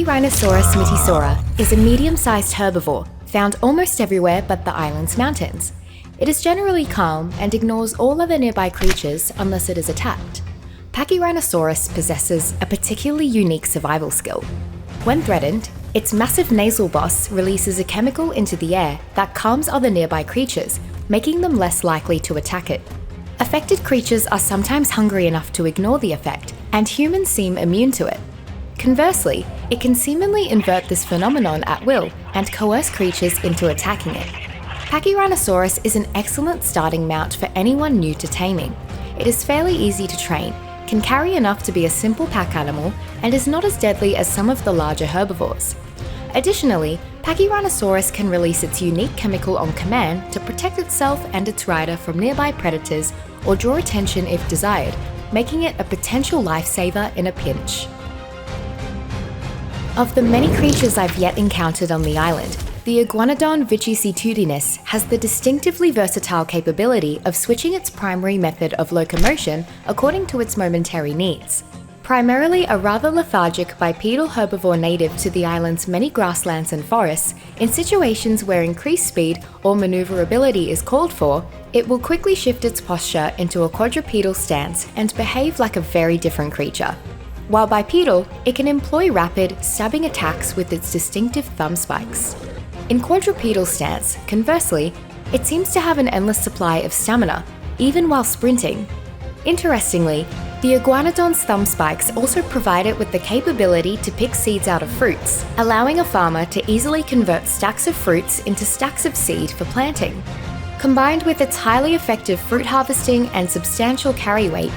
Pachyrhinosaurus mytisora is a medium-sized herbivore found almost everywhere but the island's mountains. It is generally calm and ignores all other nearby creatures unless it is attacked. Pachyrhinosaurus possesses a particularly unique survival skill. When threatened, its massive nasal boss releases a chemical into the air that calms other nearby creatures, making them less likely to attack it. Affected creatures are sometimes hungry enough to ignore the effect, and humans seem immune to it. Conversely, it can seemingly invert this phenomenon at will and coerce creatures into attacking it. Pachyrhinosaurus is an excellent starting mount for anyone new to taming. It is fairly easy to train, can carry enough to be a simple pack animal, and is not as deadly as some of the larger herbivores. Additionally, Pachyrhinosaurus can release its unique chemical on command to protect itself and its rider from nearby predators or draw attention if desired, making it a potential lifesaver in a pinch. Of the many creatures I've yet encountered on the island, the Iguanodon vicissitudinus has the distinctively versatile capability of switching its primary method of locomotion according to its momentary needs. Primarily a rather lethargic bipedal herbivore native to the island's many grasslands and forests, in situations where increased speed or maneuverability is called for, it will quickly shift its posture into a quadrupedal stance and behave like a very different creature. While bipedal, it can employ rapid, stabbing attacks with its distinctive thumb spikes. In quadrupedal stance, conversely, it seems to have an endless supply of stamina, even while sprinting. Interestingly, the Iguanodon's thumb spikes also provide it with the capability to pick seeds out of fruits, allowing a farmer to easily convert stacks of fruits into stacks of seed for planting. Combined with its highly effective fruit harvesting and substantial carry weight,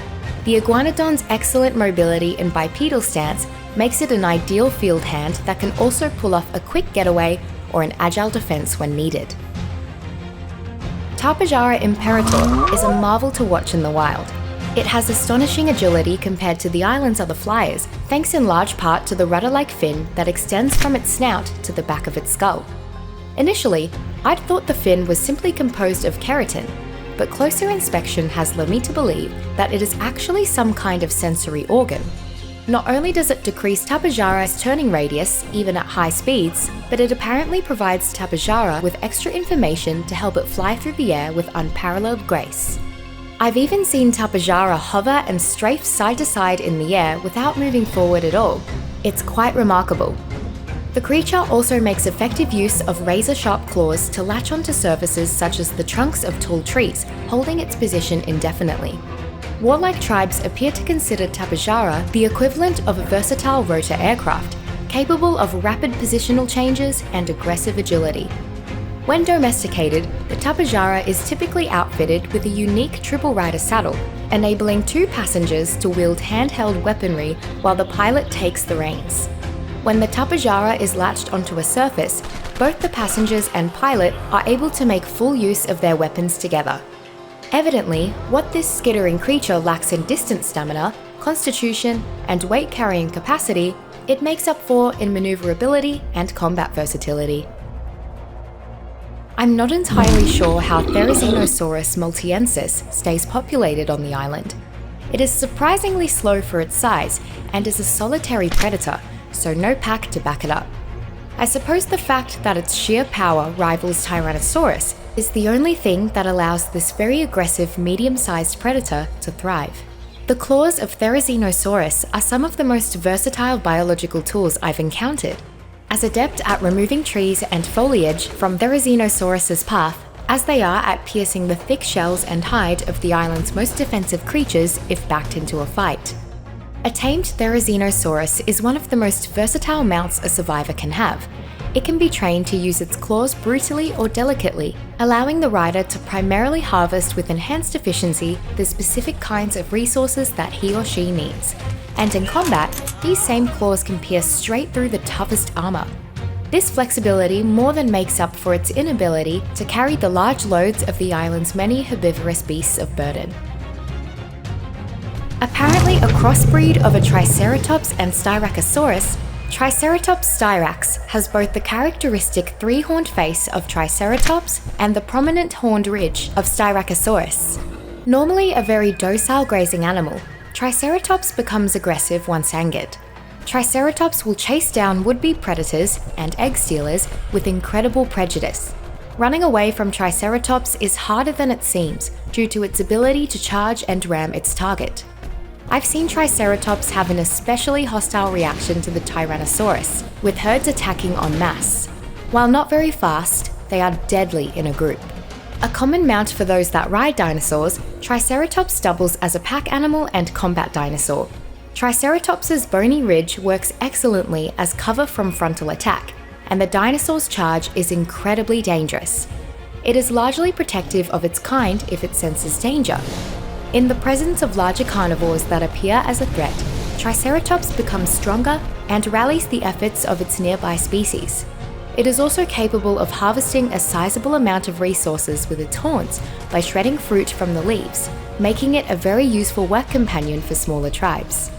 the Iguanodon's excellent mobility in bipedal stance makes it an ideal field hand that can also pull off a quick getaway or an agile defense when needed. Tapejara imperator is a marvel to watch in the wild. It has astonishing agility compared to the island's other flyers, thanks in large part to the rudder-like fin that extends from its snout to the back of its skull. Initially, I'd thought the fin was simply composed of keratin, but closer inspection has led me to believe that it is actually some kind of sensory organ. Not only does it decrease Tapejara's turning radius, even at high speeds, but it apparently provides Tapejara with extra information to help it fly through the air with unparalleled grace. I've even seen Tapejara hover and strafe side to side in the air without moving forward at all. It's quite remarkable. The creature also makes effective use of razor-sharp claws to latch onto surfaces such as the trunks of tall trees, holding its position indefinitely. Warlike tribes appear to consider Tapejara the equivalent of a versatile rotor aircraft, capable of rapid positional changes and aggressive agility. When domesticated, the Tapejara is typically outfitted with a unique triple rider saddle, enabling two passengers to wield handheld weaponry while the pilot takes the reins. When the Tapejara is latched onto a surface, both the passengers and pilot are able to make full use of their weapons together. Evidently, what this skittering creature lacks in distance stamina, constitution, and weight-carrying capacity, it makes up for in maneuverability and combat versatility. I'm not entirely sure how Therizinosaurus multiensis stays populated on the island. It is surprisingly slow for its size and is a solitary predator, so no pack to back it up. I suppose the fact that its sheer power rivals Tyrannosaurus is the only thing that allows this very aggressive medium-sized predator to thrive. The claws of Therizinosaurus are some of the most versatile biological tools I've encountered. As adept at removing trees and foliage from Therizinosaurus's path as they are at piercing the thick shells and hide of the island's most defensive creatures if backed into a fight. A tamed Therizinosaurus is one of the most versatile mounts a survivor can have. It can be trained to use its claws brutally or delicately, allowing the rider to primarily harvest with enhanced efficiency the specific kinds of resources that he or she needs. And in combat, these same claws can pierce straight through the toughest armor. This flexibility more than makes up for its inability to carry the large loads of the island's many herbivorous beasts of burden. Apparently a crossbreed of a Triceratops and Styracosaurus, Triceratops styrax has both the characteristic three-horned face of Triceratops and the prominent horned ridge of Styracosaurus. Normally a very docile grazing animal, Triceratops becomes aggressive once angered. Triceratops will chase down would-be predators and egg stealers with incredible prejudice. Running away from Triceratops is harder than it seems due to its ability to charge and ram its target. I've seen Triceratops have an especially hostile reaction to the Tyrannosaurus, with herds attacking en masse. While not very fast, they are deadly in a group. A common mount for those that ride dinosaurs, Triceratops doubles as a pack animal and combat dinosaur. Triceratops's bony ridge works excellently as cover from frontal attack, and the dinosaur's charge is incredibly dangerous. It is largely protective of its kind if it senses danger. In the presence of larger carnivores that appear as a threat, Triceratops becomes stronger and rallies the efforts of its nearby species. It is also capable of harvesting a sizable amount of resources with its horns by shredding fruit from the leaves, making it a very useful work companion for smaller tribes.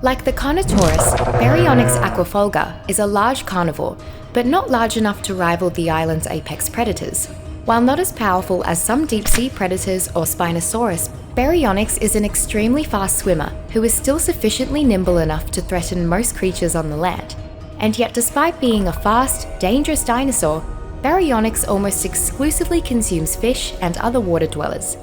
Like the Carnotaurus, Baryonyx aquafolga is a large carnivore, but not large enough to rival the island's apex predators. While not as powerful as some deep-sea predators or Spinosaurus, Baryonyx is an extremely fast swimmer who is still sufficiently nimble enough to threaten most creatures on the land. And yet, despite being a fast, dangerous dinosaur, Baryonyx almost exclusively consumes fish and other water dwellers.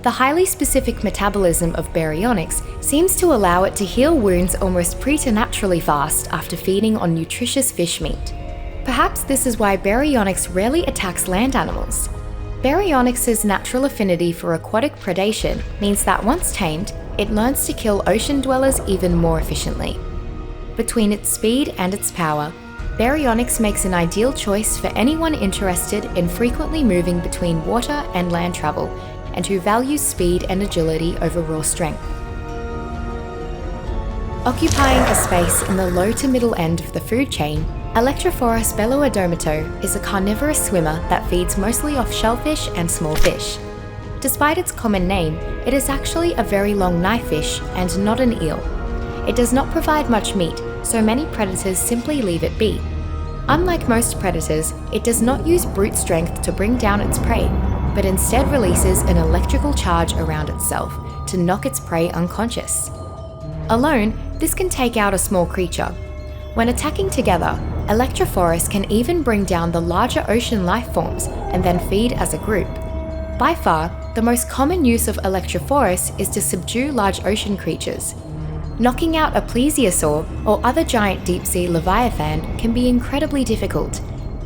The highly specific metabolism of Baryonyx seems to allow it to heal wounds almost preternaturally fast after feeding on nutritious fish meat. Perhaps this is why Baryonyx rarely attacks land animals. Baryonyx's natural affinity for aquatic predation means that once tamed, it learns to kill ocean dwellers even more efficiently. Between its speed and its power, Baryonyx makes an ideal choice for anyone interested in frequently moving between water and land travel, and who values speed and agility over raw strength. Occupying a space in the low to middle end of the food chain, Electrophorus beloedomato is a carnivorous swimmer that feeds mostly off shellfish and small fish. Despite its common name, it is actually a very long knifefish and not an eel. It does not provide much meat, so many predators simply leave it be. Unlike most predators, it does not use brute strength to bring down its prey, but instead releases an electrical charge around itself to knock its prey unconscious. Alone, this can take out a small creature. When attacking together, Electrophorus can even bring down the larger ocean life forms and then feed as a group. By far, the most common use of Electrophorus is to subdue large ocean creatures. Knocking out a plesiosaur or other giant deep-sea leviathan can be incredibly difficult.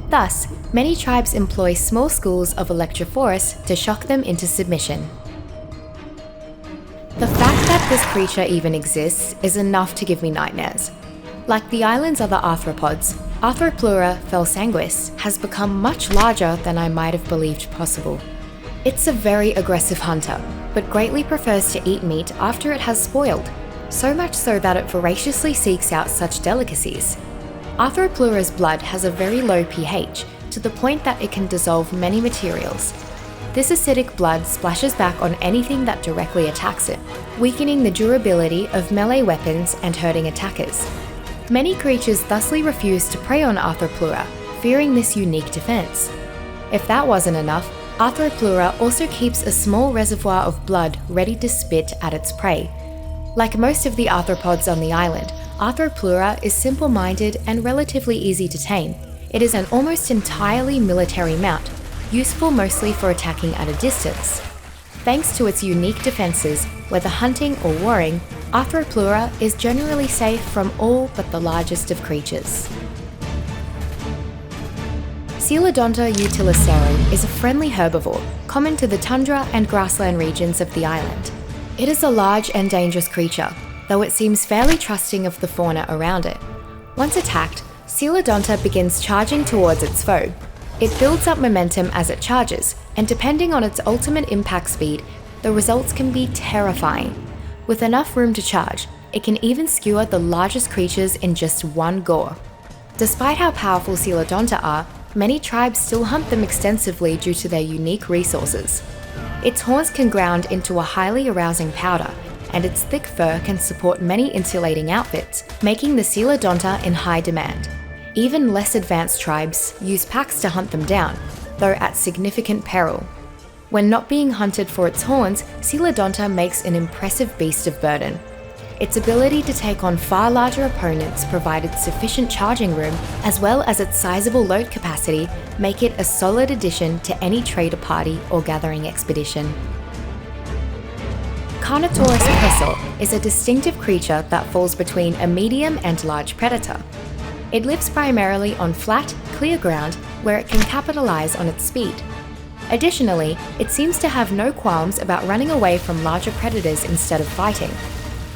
Thus, many tribes employ small schools of Electrophorus to shock them into submission. The fact that this creature even exists is enough to give me nightmares. Like the island's other arthropods, Arthropleura felsanguis has become much larger than I might have believed possible. It's a very aggressive hunter, but greatly prefers to eat meat after it has spoiled, so much so that it voraciously seeks out such delicacies. Arthropleura's blood has a very low pH, to the point that it can dissolve many materials. This acidic blood splashes back on anything that directly attacks it, weakening the durability of melee weapons and hurting attackers. Many creatures thusly refuse to prey on Arthropleura, fearing this unique defense. If that wasn't enough, Arthropleura also keeps a small reservoir of blood ready to spit at its prey. Like most of the arthropods on the island, Arthropleura is simple-minded and relatively easy to tame. It is an almost entirely military mount, useful mostly for attacking at a distance. Thanks to its unique defenses, whether hunting or warring, Arthropleura is generally safe from all but the largest of creatures. Coelodonta utilicero is a friendly herbivore, common to the tundra and grassland regions of the island. It is a large and dangerous creature, though it seems fairly trusting of the fauna around it. Once attacked, Coelodonta begins charging towards its foe. It builds up momentum as it charges, and depending on its ultimate impact speed, the results can be terrifying. With enough room to charge, it can even skewer the largest creatures in just one gore. Despite how powerful Coelodonta are, many tribes still hunt them extensively due to their unique resources. Its horns can ground into a highly arousing powder, and its thick fur can support many insulating outfits, making the Coelodonta in high demand. Even less advanced tribes use packs to hunt them down, though at significant peril. When not being hunted for its horns, Coelodonta makes an impressive beast of burden. Its ability to take on far larger opponents provided sufficient charging room, as well as its sizable load capacity, make it a solid addition to any trader party or gathering expedition. Carnotaurus pesor is a distinctive creature that falls between a medium and large predator. It lives primarily on flat, clear ground where it can capitalize on its speed. Additionally, it seems to have no qualms about running away from larger predators instead of fighting.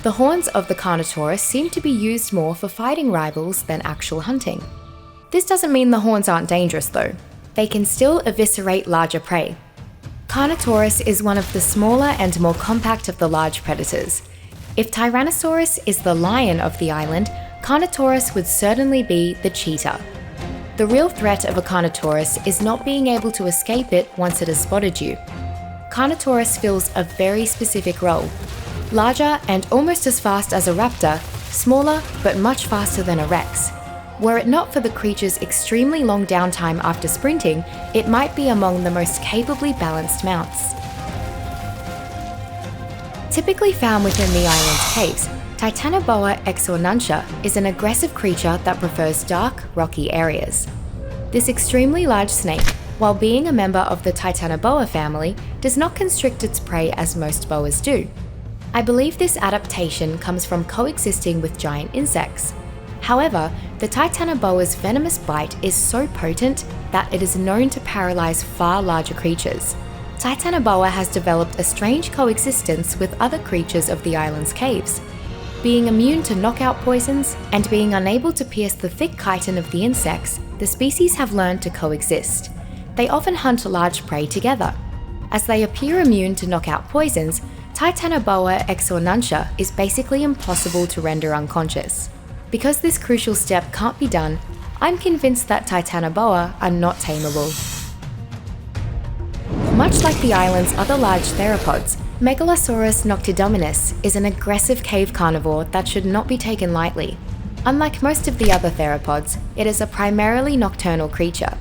The horns of the Carnotaurus seem to be used more for fighting rivals than actual hunting. This doesn't mean the horns aren't dangerous though. They can still eviscerate larger prey. Carnotaurus is one of the smaller and more compact of the large predators. If Tyrannosaurus is the lion of the island, Carnotaurus would certainly be the cheetah. The real threat of a Carnotaurus is not being able to escape it once it has spotted you. Carnotaurus fills a very specific role. Larger and almost as fast as a raptor, smaller but much faster than a rex. Were it not for the creature's extremely long downtime after sprinting, it might be among the most capably balanced mounts. Typically found within the island's caves, Titanoboa exornuntia is an aggressive creature that prefers dark, rocky areas. This extremely large snake, while being a member of the Titanoboa family, does not constrict its prey as most boas do. I believe this adaptation comes from coexisting with giant insects. However, the Titanoboa's venomous bite is so potent that it is known to paralyze far larger creatures. Titanoboa has developed a strange coexistence with other creatures of the island's caves. Being immune to knockout poisons and being unable to pierce the thick chitin of the insects, the species have learned to coexist. They often hunt large prey together. As they appear immune to knockout poisons, Titanoboa exornuntia is basically impossible to render unconscious. Because this crucial step can't be done, I'm convinced that Titanoboa are not tameable. Much like the island's other large theropods, Megalosaurus noctidominus is an aggressive cave carnivore that should not be taken lightly. Unlike most of the other theropods, it is a primarily nocturnal creature.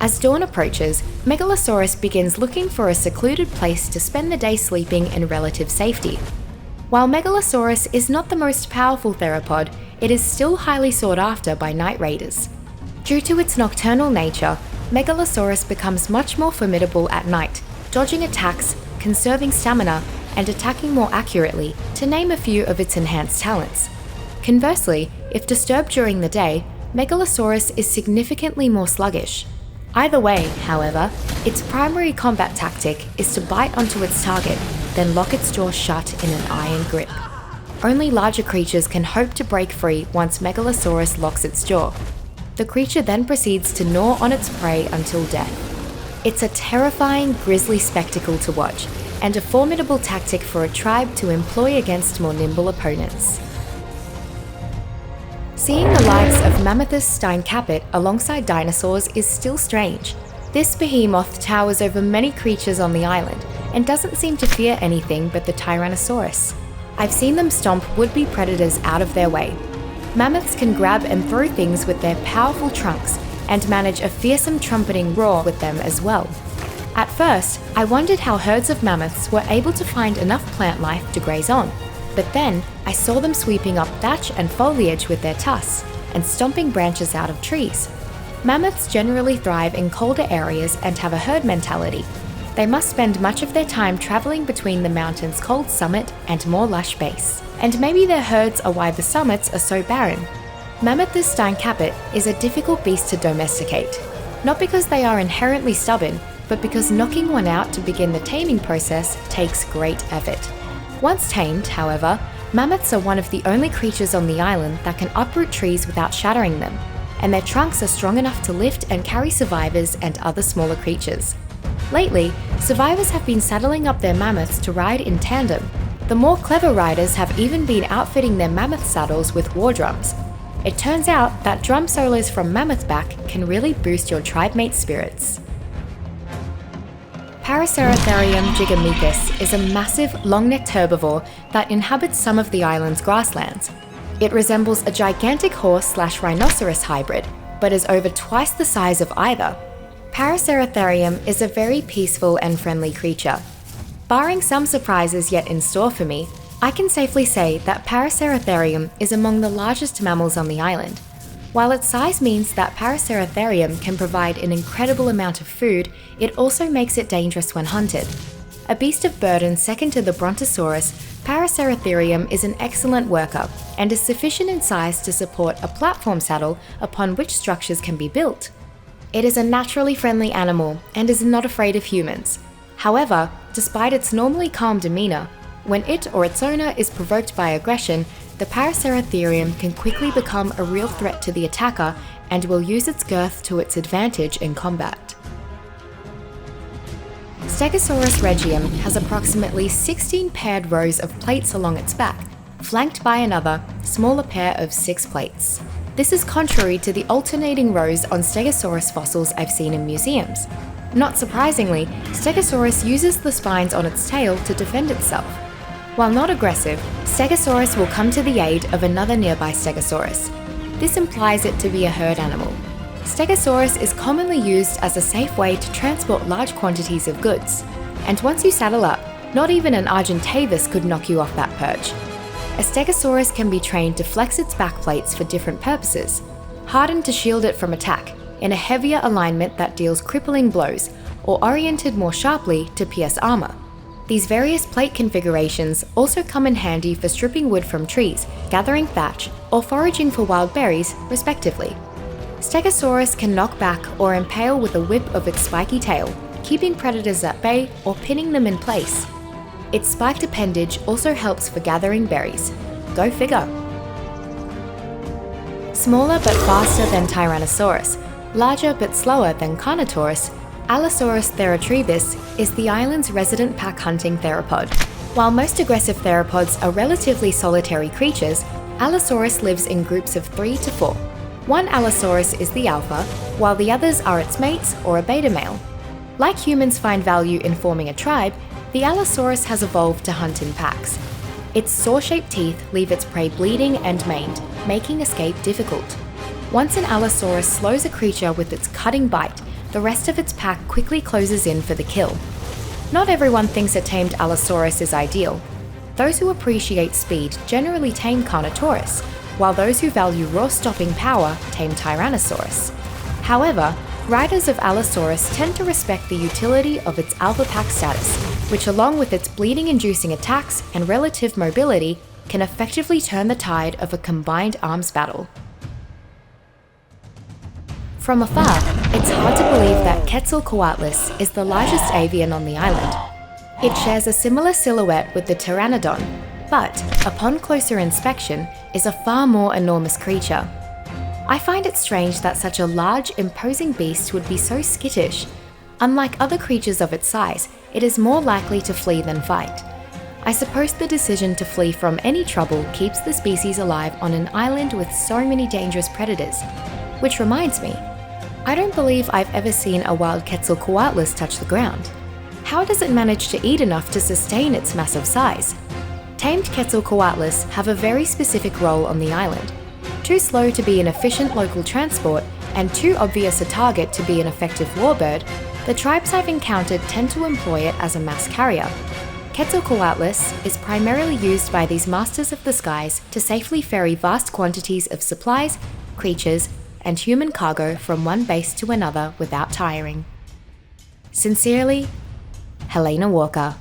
As dawn approaches, Megalosaurus begins looking for a secluded place to spend the day sleeping in relative safety. While Megalosaurus is not the most powerful theropod, it is still highly sought after by night raiders. Due to its nocturnal nature, Megalosaurus becomes much more formidable at night, dodging attacks, conserving stamina, and attacking more accurately, to name a few of its enhanced talents. Conversely, if disturbed during the day, Megalosaurus is significantly more sluggish. Either way, however, its primary combat tactic is to bite onto its target, then lock its jaw shut in an iron grip. Only larger creatures can hope to break free once Megalosaurus locks its jaw. The creature then proceeds to gnaw on its prey until death. It's a terrifying, grisly spectacle to watch, and a formidable tactic for a tribe to employ against more nimble opponents. Seeing the likes of Mammuthus steincapit alongside dinosaurs is still strange. This behemoth towers over many creatures on the island, and doesn't seem to fear anything but the Tyrannosaurus. I've seen them stomp would-be predators out of their way. Mammoths can grab and throw things with their powerful trunks, and manage a fearsome trumpeting roar with them as well. At first, I wondered how herds of mammoths were able to find enough plant life to graze on, but then I saw them sweeping up thatch and foliage with their tusks, and stomping branches out of trees. Mammoths generally thrive in colder areas and have a herd mentality. They must spend much of their time traveling between the mountain's cold summit and more lush base. And maybe their herds are why the summits are so barren. Mammuthus steincapit is a difficult beast to domesticate, not because they are inherently stubborn, but because knocking one out to begin the taming process takes great effort. Once tamed, however, mammoths are one of the only creatures on the island that can uproot trees without shattering them, and their trunks are strong enough to lift and carry survivors and other smaller creatures. Lately, survivors have been saddling up their mammoths to ride in tandem. The more clever riders have even been outfitting their mammoth saddles with war drums. It turns out that drum solos from mammothback can really boost your tribe mate's spirits. Paraceratherium gigamethus is a massive, long-necked herbivore that inhabits some of the island's grasslands. It resembles a gigantic horse/rhinoceros hybrid, but is over twice the size of either. Paraceratherium is a very peaceful and friendly creature. Barring some surprises yet in store for me, I can safely say that Paraceratherium is among the largest mammals on the island. While its size means that Paraceratherium can provide an incredible amount of food, it also makes it dangerous when hunted. A beast of burden second to the Brontosaurus, Paraceratherium is an excellent worker and is sufficient in size to support a platform saddle upon which structures can be built. It is a naturally friendly animal and is not afraid of humans. However, despite its normally calm demeanor, when it or its owner is provoked by aggression, the Paraceratherium can quickly become a real threat to the attacker and will use its girth to its advantage in combat. Stegosaurus regium has approximately 16 paired rows of plates along its back, flanked by another, smaller pair of 6 plates. This is contrary to the alternating rows on Stegosaurus fossils I've seen in museums. Not surprisingly, Stegosaurus uses the spines on its tail to defend itself. While not aggressive, Stegosaurus will come to the aid of another nearby Stegosaurus. This implies it to be a herd animal. Stegosaurus is commonly used as a safe way to transport large quantities of goods. And once you saddle up, not even an Argentavis could knock you off that perch. A Stegosaurus can be trained to flex its backplates for different purposes, hardened to shield it from attack, in a heavier alignment that deals crippling blows, or oriented more sharply to pierce armor. These various plate configurations also come in handy for stripping wood from trees, gathering thatch, or foraging for wild berries, respectively. Stegosaurus can knock back or impale with a whip of its spiky tail, keeping predators at bay or pinning them in place. Its spiked appendage also helps for gathering berries. Go figure. Smaller but faster than Tyrannosaurus, larger but slower than Carnotaurus, Allosaurus theratrivus is the island's resident pack-hunting theropod. While most aggressive theropods are relatively solitary creatures, Allosaurus lives in groups of 3 to 4. One Allosaurus is the alpha, while the others are its mates or a beta male. Like humans find value in forming a tribe, the Allosaurus has evolved to hunt in packs. Its saw-shaped teeth leave its prey bleeding and maimed, making escape difficult. Once an Allosaurus slows a creature with its cutting bite, the rest of its pack quickly closes in for the kill. Not everyone thinks a tamed Allosaurus is ideal. Those who appreciate speed generally tame Carnotaurus, while those who value raw stopping power tame Tyrannosaurus. However, riders of Allosaurus tend to respect the utility of its alpha pack status, which along with its bleeding-inducing attacks and relative mobility, can effectively turn the tide of a combined arms battle. From afar, it's hard to believe that Quetzalcoatlus is the largest avian on the island. It shares a similar silhouette with the pteranodon, but, upon closer inspection, is a far more enormous creature. I find it strange that such a large, imposing beast would be so skittish. Unlike other creatures of its size, it is more likely to flee than fight. I suppose the decision to flee from any trouble keeps the species alive on an island with so many dangerous predators. Which reminds me, I don't believe I've ever seen a wild Quetzalcoatlus touch the ground. How does it manage to eat enough to sustain its massive size? Tamed Quetzalcoatlus have a very specific role on the island. Too slow to be an efficient local transport, and too obvious a target to be an effective warbird, the tribes I've encountered tend to employ it as a mass carrier. Quetzalcoatlus is primarily used by these masters of the skies to safely ferry vast quantities of supplies, creatures, and human cargo from one base to another without tiring. Sincerely, Helena Walker.